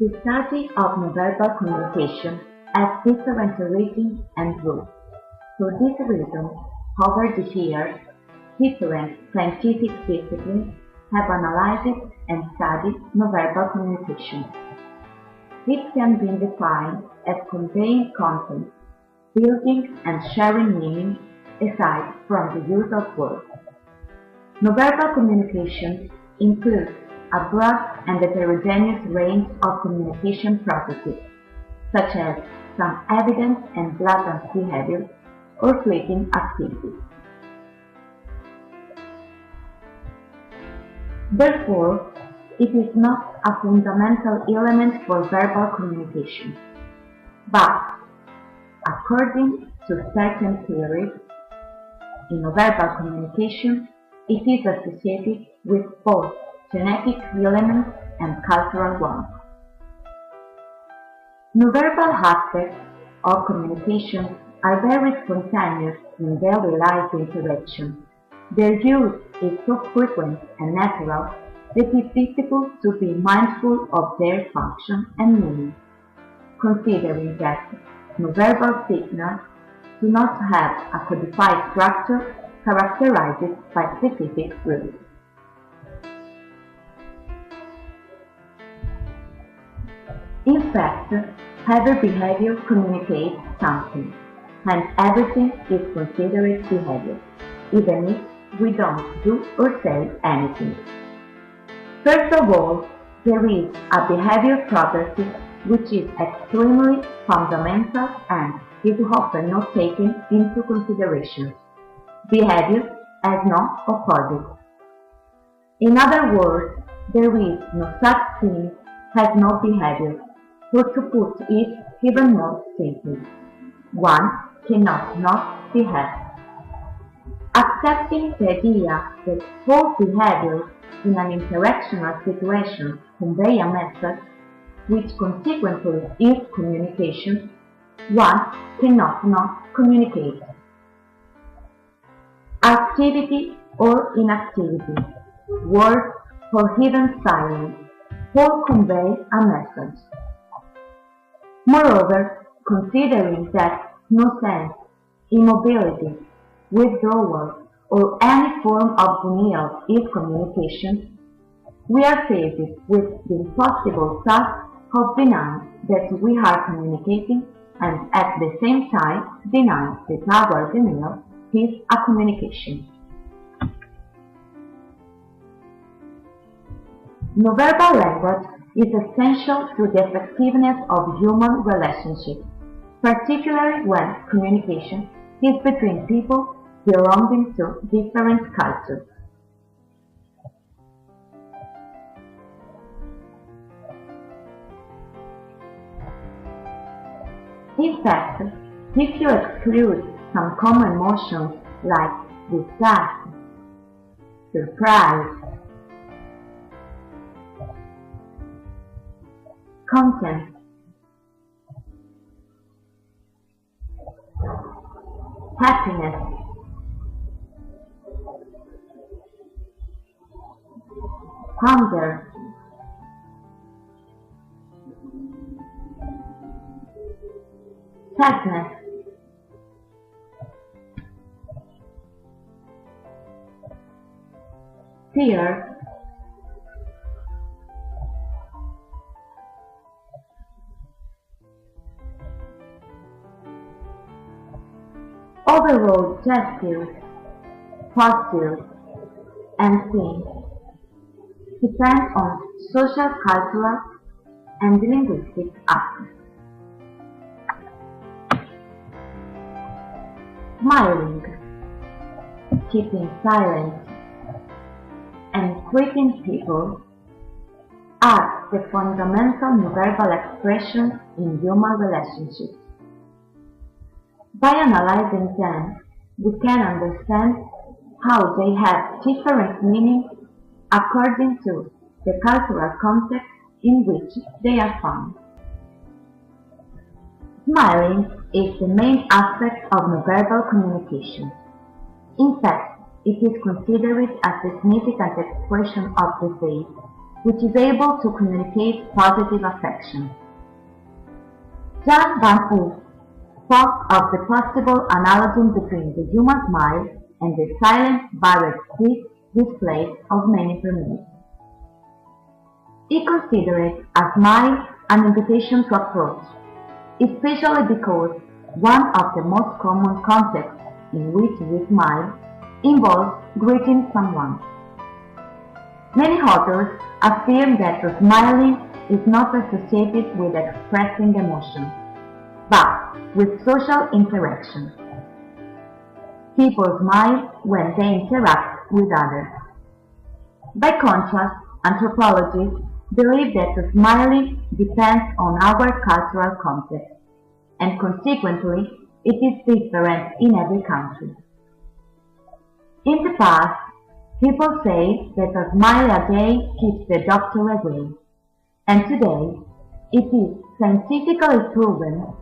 The study of nonverbal communication has different origins and roots. For this reason, over the years, different scientific disciplines have analyzed and studied nonverbal communication. It can be defined as conveying content, building and sharing meaning aside from the use of words. Nonverbal communication includes a broad and heterogeneous range of communication processes, such as some evident and blatant behavior or fleeting activities. Therefore, it is not a fundamental element for verbal communication, but, according to certain theories, in nonverbal communication, it is associated with both genetic elements and cultural ones. Nonverbal aspects of communication are very spontaneous in daily life interaction. Their use is so frequent and natural that it is difficult to be mindful of their function and meaning, considering that nonverbal signals do not have a codified structure characterized by specific rules. In fact, every behavior communicates something, and everything is considered behavior, even if we don't do or say anything. First of all, there is a behavior property which is extremely fundamental and is often not taken into consideration. Behavior has no opposite. In other words, there is no such thing as no behavior, or to put it even more simply, one cannot not behave. Accepting the idea that all behaviors in an interactional situation convey a message, which consequently is communication, one cannot not communicate. Activity or inactivity, words or hidden silence, all convey a message. Moreover, considering that no sense, immobility, withdrawal, or any form of denial is communication, we are faced with the impossible task of denying that we are communicating and at the same time denying that our denial is a communication. Nonverbal language is essential to the effectiveness of human relationships, particularly when communication is between people belonging to different cultures. In fact, if you exclude some common emotions like disgust, surprise, contempt, happiness, hunger, sadness, fear, overall gestures, postures, and scenes depend on social, cultural, and linguistic aspects. Smiling, keeping silent, and greeting people are the fundamental nonverbal expressions in human relationships. By analyzing them, we can understand how they have different meanings according to the cultural context in which they are found. Smiling is the main aspect of nonverbal communication. In fact, it is considered a significant expression of the face, which is able to communicate positive affection. Jan van Hoof spoke of the possible analogy between the human smile and the silent, varied quick displays of many primates. He considered a smile an invitation to approach, especially because one of the most common contexts in which we smile involves greeting someone. Many authors affirm that smiling is not associated with expressing emotion, but with social interaction. People smile when they interact with others. By contrast, anthropologists believe that smiling depends on our cultural context, and consequently, it is different in every country. In the past, people say that a smile a day keeps the doctor away, and today, it is scientifically proven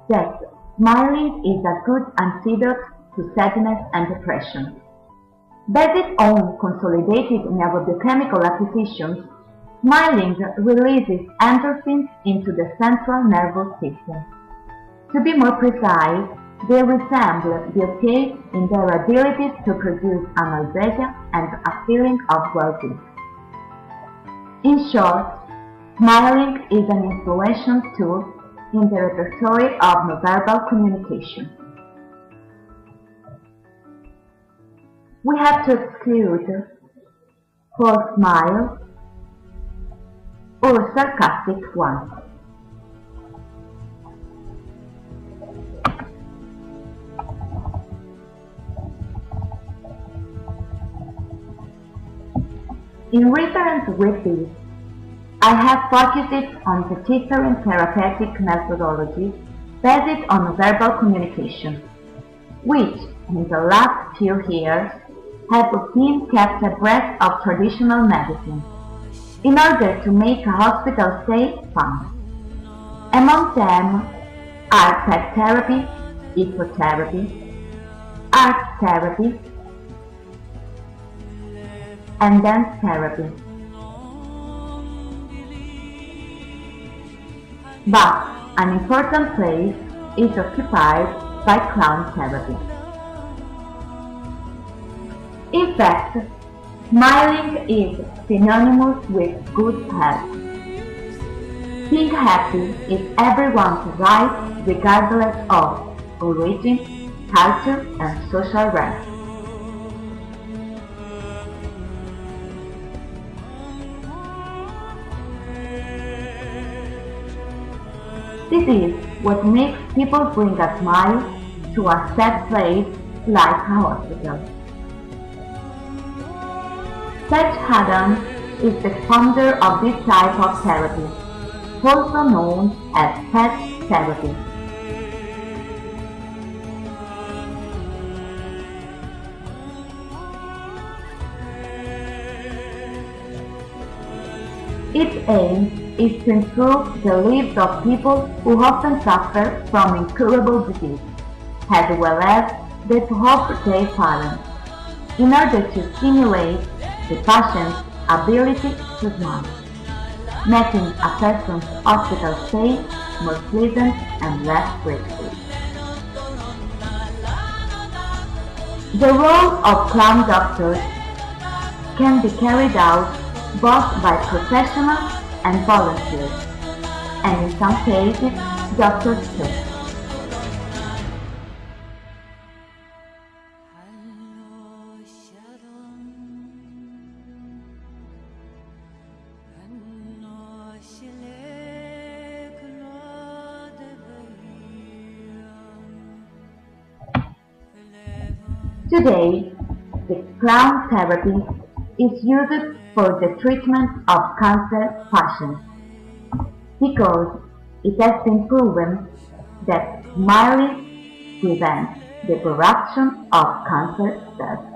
that smiling is a good antidote to sadness and depression. Based on consolidated neurochemical acquisitions, smiling releases endorphins into the central nervous system. To be more precise, they resemble the octave in their ability to produce analgesia and a feeling of well-being. In short, smiling is an influential tool in the repertoire of nonverbal communication. We have to exclude forced smile or sarcastic ones. In reference with this, I have focused on the different therapeutic methodologies based on verbal communication, which in the last few years have been kept abreast of traditional medicine, in order to make a hospital stay fun. Among them are pet therapy, ecotherapy, art therapy, and dance therapy. But an important place is occupied by clown therapy. In fact, smiling is synonymous with good health. Being happy is everyone's right regardless of origin, culture, and social rank. This is what makes people bring a smile to a sad place like a hospital. Seth Haddon is the founder of this type of therapy, also known as pet therapy. Its aim is to improve the lives of people who often suffer from incurable disease, as well as that of their parents, in order to stimulate the patient's ability to smile, making a person's hospital stay more pleasant and less stressful. The role of clown doctors can be carried out both by professionals and volunteers, and in some cases, doctors too. Today, the clown therapy is used for the treatment of cancer patients because it has been proven that smiling prevents the production of cancer cells.